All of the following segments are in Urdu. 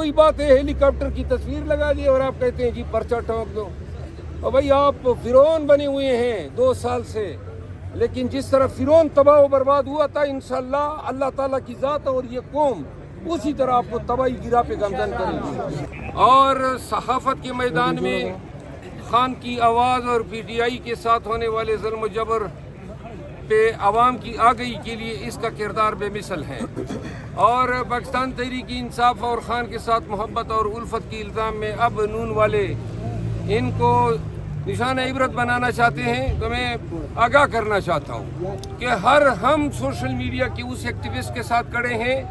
کوئی بات ہے ہیلی کاپٹر کی تصویر لگا دی اور آپ کہتے ہیں جی پرچہ ٹھونک دو. اور بھائی آپ فرعون بنے ہوئے ہیں 2 سال سے، لیکن جس طرح فرعون تباہ و برباد ہوا تھا انشاءاللہ اللہ تعالیٰ کی ذات اور یہ قوم اسی طرح آپ کو تباہی کی راہ پہ گامزن کرے گی. اور صحافت کے میدان میں خان کی آواز اور پی ٹی آئی کے ساتھ ہونے والے ظلم و جبر پہ عوام کی آگہی کے لیے اس کا کردار بے مثل ہے. اور پاکستان تحریک انصاف اور خان کے ساتھ محبت اور الفت کے الزام میں اب نون والے ان کو نشان عبرت بنانا چاہتے ہیں. تو میں آگاہ کرنا چاہتا ہوں کہ ہم سوشل میڈیا کے اس ایکٹیوسٹ کے ساتھ کھڑے ہیں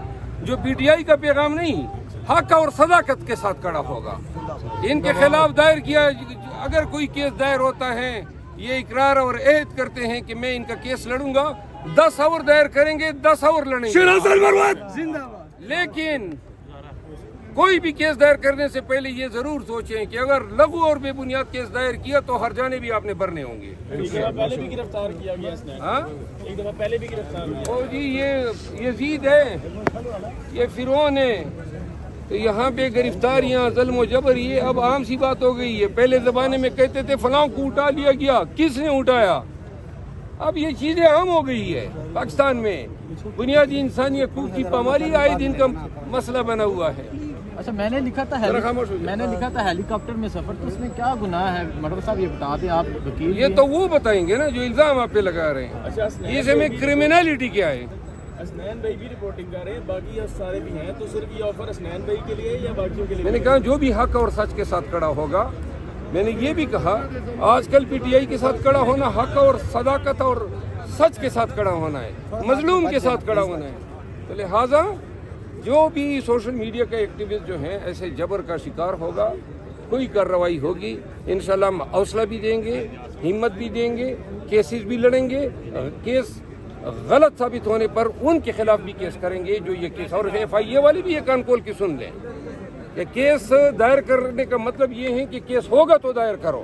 جو پی ٹی آئی کا پیغام نہیں حق اور صداقت کے ساتھ کھڑا ہوگا. ان کے خلاف دائر کیا اگر کوئی کیس دائر ہوتا ہے یہ اقرار اور عہد کرتے ہیں کہ میں ان کا کیس لڑوں گا. 10 اور دائر کریں گے 10 اور لڑیں گے، لیکن کوئی بھی کیس دائر کرنے سے پہلے یہ ضرور سوچیں کہ اگر لغو اور بے بنیاد کیس دائر کیا تو ہر جانے بھی آپ نے بھرنے ہوں گے. پہلے بھی گرفتار کیا گیا اس نے، ایک دفعہ پہلے بھی گرفتار کیا. او جی یہ یزید ہے، یہ فرعون ہے. تو یہاں پہ گرفتاریاں ظلم و جبر یہ اب عام سی بات ہو گئی ہے. پہلے زمانے میں کہتے تھے فلاں کو اٹھا لیا گیا، کس نے اٹھایا؟ اب یہ چیزیں عام ہو گئی ہے پاکستان میں. بنیادی انسانی حقوق کی پامالی آئے دن کا مسئلہ بنا ہوا ہے. اچھا میں نے لکھا تھا ہیلی کاپٹر میں سفر، تو اس میں کیا گناہ ہے مڈر صاحب؟ یہ بتا دیں آپ وکیل. یہ تو وہ بتائیں گے نا جو الزام آپ پہ لگا رہے ہیں. اس میں کرمنالٹی کیا ہے؟ اسنین بھائی بھی رپورٹنگ کر رہے ہیں، باقی سارے بھی ہیں. تو صرف یہ آفر اسنین بھائی کے لیے یا باقیوں کے لیے؟ میں نے کہا جو بھی حق اور سچ کے ساتھ کھڑا ہوگا. میں نے یہ بھی کہا آج کل پی ٹی آئی کے ساتھ کھڑا ہونا حق اور صداقت اور سچ کے ساتھ کھڑا ہونا ہے، مظلوم کے ساتھ کھڑا ہونا ہے. تو لہٰذا جو بھی سوشل میڈیا کے ایکٹیوسٹ جو ہیں ایسے جبر کا شکار ہوگا، کوئی کارروائی ہوگی انشاءاللہ ہم حوصلہ بھی دیں گے، ہمت بھی دیں گے، کیسز بھی لڑیں گے. کیس غلط ثابت ہونے پر ان کے خلاف بھی کیس کریں گے جو یہ کیس. اور ایف آئی اے والی بھی یہ کان کھول کے سن لیں کہ کیس دائر کرنے کا مطلب یہ ہے کہ کیس ہوگا تو دائر کرو.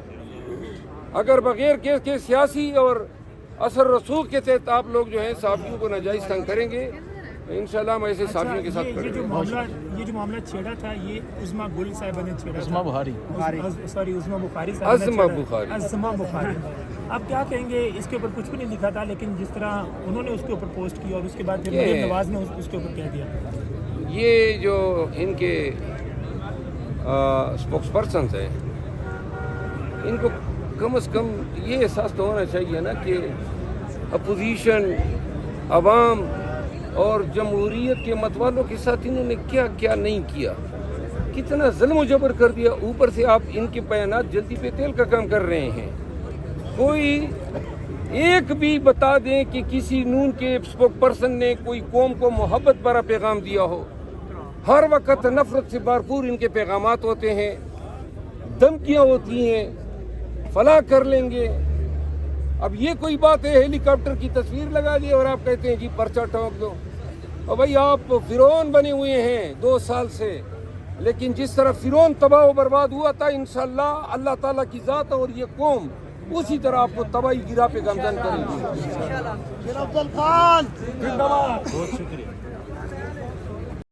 اگر بغیر کیس کے سیاسی اور اثر رسوخ کے تحت آپ لوگ جو ہیں صحافیوں کو ناجائز تنگ کریں گے، انشاءاللہ ہم ایسے صحافیوں کے ساتھ کریں گے. یہ جو معاملہ چھیڑا تھا یہ عظمیٰ گل صاحبہ نے چھیڑا، عظمیٰ بخاری. آپ کیا کہیں گے؟ اس کے اوپر کچھ بھی نہیں لکھا تھا، لیکن جس طرح انہوں نے اس کے اوپر پوسٹ کیا اور اس کے بعد پھر مریم نواز نے اس کے اوپر کہہ دیا. یہ جو ان کے اسپوکس پرسنز ہیں ان کو کم از کم یہ احساس تو ہونا چاہیے نا کہ اپوزیشن، عوام اور جمہوریت کے متوالوں کے ساتھ انہوں نے کیا کیا نہیں کیا، کتنا ظلم و جبر کر دیا. اوپر سے آپ ان کے بیانات جلدی پہ تیل کا کام کر رہے ہیں. کوئی ایک بھی بتا دیں کہ کسی نون کے اسپوک پرسن نے کوئی قوم کو محبت بھرا پیغام دیا ہو. ہر وقت نفرت سے بھرپور ان کے پیغامات ہوتے ہیں، دھمکیاں ہوتی ہیں، فلاں کر لیں گے. اب یہ کوئی بات ہے ہیلی کاپٹر کی تصویر لگا دی اور آپ کہتے ہیں جی پرچہ ٹھونک دو. اور بھائی آپ فرعون بنے ہوئے ہیں 2 سال سے، لیکن جس طرح فرعون تباہ و برباد ہوا تھا انشاءاللہ اللہ تعالیٰ کی ذات اور یہ قوم اسی طرح آپ کو تباہی کی راہ پہ گامزن کرے گی. بہت شکریہ.